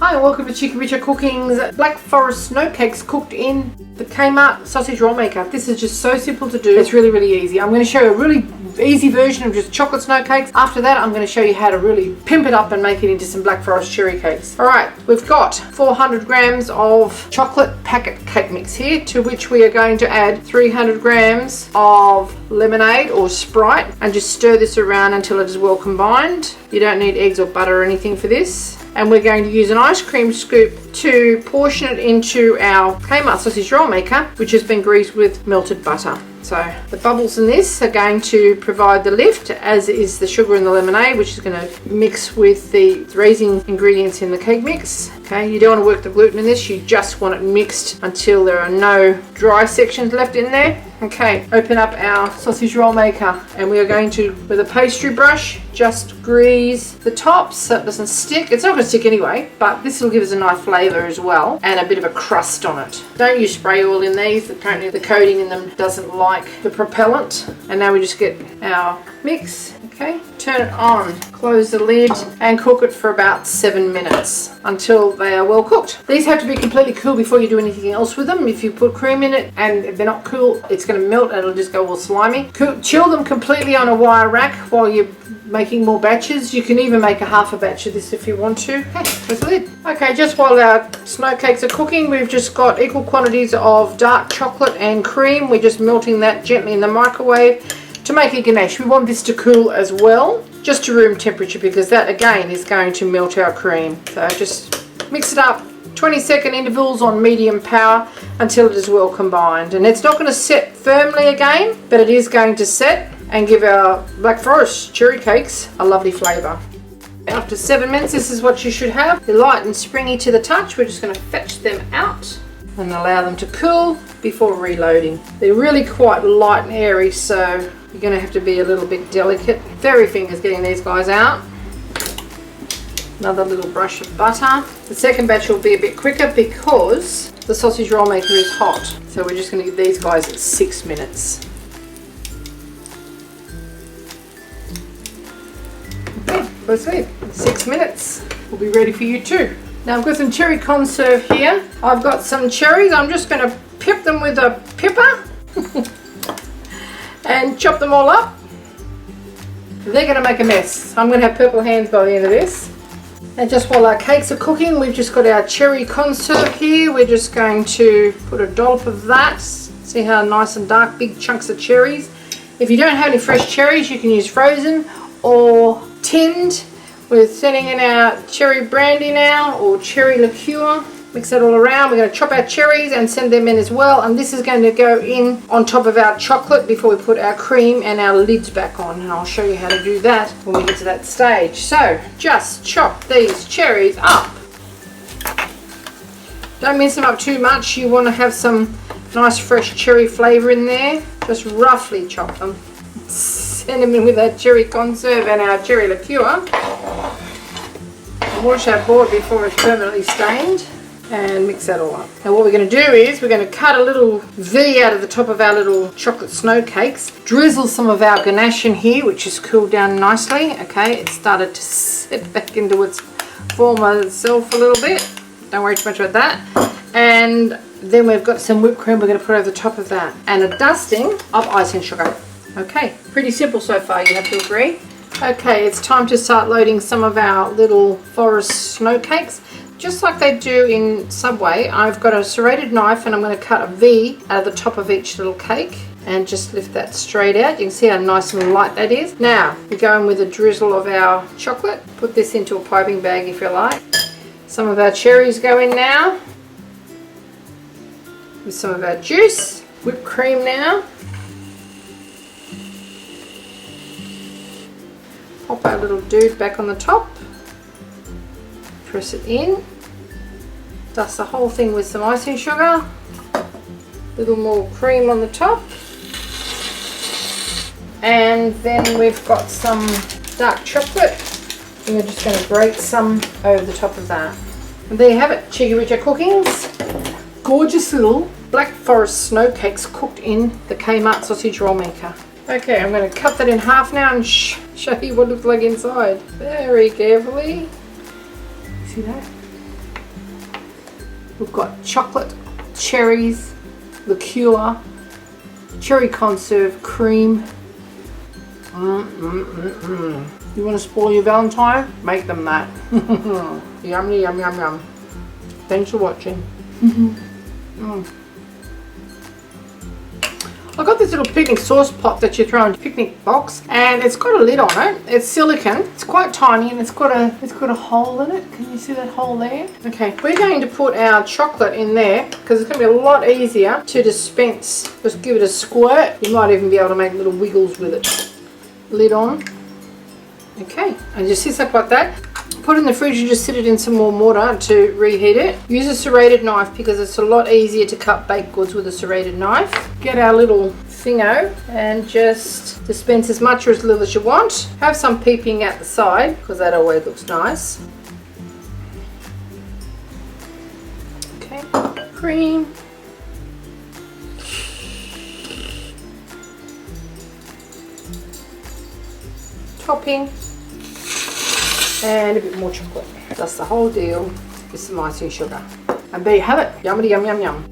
Hi and welcome to Cheeky Richa Cooking's Black Forest Snow Cakes cooked in the Kmart sausage roll maker. This is just so simple to do. It's really, really easy. I'm going to show you a really easy version of just chocolate snow cakes. After that, I'm going to show you how to really pimp it up and make it into some Black Forest cherry cakes. Alright, we've got 400 grams of chocolate packet cake mix here, to which we are going to add 300 grams of lemonade or Sprite and just stir this around until it is well combined. You don't need eggs or butter or anything for this. And we're going to use an ice cream scoop to portion it into our Kmart sausage roll maker, which has been greased with melted butter. So the bubbles in this are going to provide the lift, as is the sugar and the lemonade, which is going to mix with the raising ingredients in the cake mix. Okay, you don't want to work the gluten in this, you just want it mixed until there are no dry sections left in there. Okay, open up our sausage roll maker and we are going to, with a pastry brush, just grease the top so it doesn't stick. It's not going to stick anyway, but this will give us a nice flavour as well and a bit of a crust on it. Don't use spray oil in these, apparently the coating in them doesn't like the propellant. And now we just get our mix. Okay, turn it on, close the lid and cook it for about 7 minutes until they are well cooked. These have to be completely cool before you do anything else with them. If you put cream in it and they're not cool, it's going to melt and it'll just go all slimy. Chill them completely on a wire rack while you're making more batches. You can even make a half a batch of this if you want to. Okay, close the lid. Okay, just while our snow cakes are cooking, we've just got equal quantities of dark chocolate and cream. We're just melting that gently in the microwave to make a ganache. We want this to cool as well, just to room temperature, because that again is going to melt our cream. So just mix it up 20-second intervals on medium power until it is well combined. And it's not going to set firmly again, but it is going to set and give our Black Forest cherry cakes a lovely flavour. After 7 minutes, this is what you should have. They're light and springy to the touch. We're just going to fetch them out and allow them to cool before reloading. They're really quite light and airy, so you're going to have to be a little bit delicate. Fairy fingers getting these guys out. Another little brush of butter. The second batch will be a bit quicker because the sausage roll maker is hot. So we're just going to give these guys 6 minutes. Okay, let's see. 6 minutes. We'll be ready for you too. Now I've got some cherry conserve here. I've got some cherries. I'm just going to pip them with a pipper and chop them all up. They're going to make a mess. I'm going to have purple hands by the end of this. And just while our cakes are cooking, we've just got our cherry conserve here. We're just going to put a dollop of that. See how nice and dark, big chunks of cherries. If you don't have any fresh cherries, you can use frozen or tinned. We're setting in our cherry brandy now, or cherry liqueur. Mix that all around. We're going to chop our cherries and send them in as well. And this is going to go in on top of our chocolate before we put our cream and our lids back on. And I'll show you how to do that when we get to that stage. So just chop these cherries up. Don't mince them up too much. You want to have some nice fresh cherry flavour in there. Just roughly chop them. Send them in with our cherry conserve and our cherry liqueur. Wash our board before it's permanently stained and mix that all up. Now what we're going to do is we're going to cut a little V out of the top of our little chocolate snow cakes, drizzle some of our ganache in here, which has cooled down nicely. Okay, it started to set back into its former self a little bit. Don't worry too much about that. And then we've got some whipped cream we're going to put over the top of that, and a dusting of icing sugar. Okay, pretty simple so far, you have to agree. Okay, it's time to start loading some of our little forest snow cakes. Just like they do in Subway, I've got a serrated knife and I'm going to cut a V out of the top of each little cake and just lift that straight out. You can see how nice and light that is. Now, we go in with a drizzle of our chocolate. Put this into a piping bag if you like. Some of our cherries go in now. With some of our juice. Whipped cream now. Pop our little dude back on the top. Press it in. Dust the whole thing with some icing sugar. A little more cream on the top. And then we've got some dark chocolate. And we're just going to grate some over the top of that. And there you have it, Cheeky Richa Cooking's gorgeous little Black Forest snow cakes cooked in the Kmart sausage roll maker. Okay, I'm going to cut that in half now and show you what it looks like inside. Very carefully. See that? We've got chocolate, cherries, liqueur, cherry conserve, cream. You want to spoil your Valentine? Make them that. Yummy, yum, yum, yum. Thanks for watching. I got this little picnic sauce pot that you throw in a picnic box, and it's got a lid on it. It's silicone. It's quite tiny, and it's got a hole in it. Can you see that hole there? Okay, we're going to put our chocolate in there because it's going to be a lot easier to dispense. Just give it a squirt. You might even be able to make little wiggles with it. Lid on. Okay, and just sits up like that. Put it in the fridge and just sit it in some warm water to reheat it. Use a serrated knife because it's a lot easier to cut baked goods with a serrated knife. Get our little thingo and just dispense as much or as little as you want. Have some peeping at the side because that always looks nice. Okay, cream. Topping. And a bit more chocolate. That's the whole deal with some icing sugar. And there you have it. Yummy, yum, yum, yum.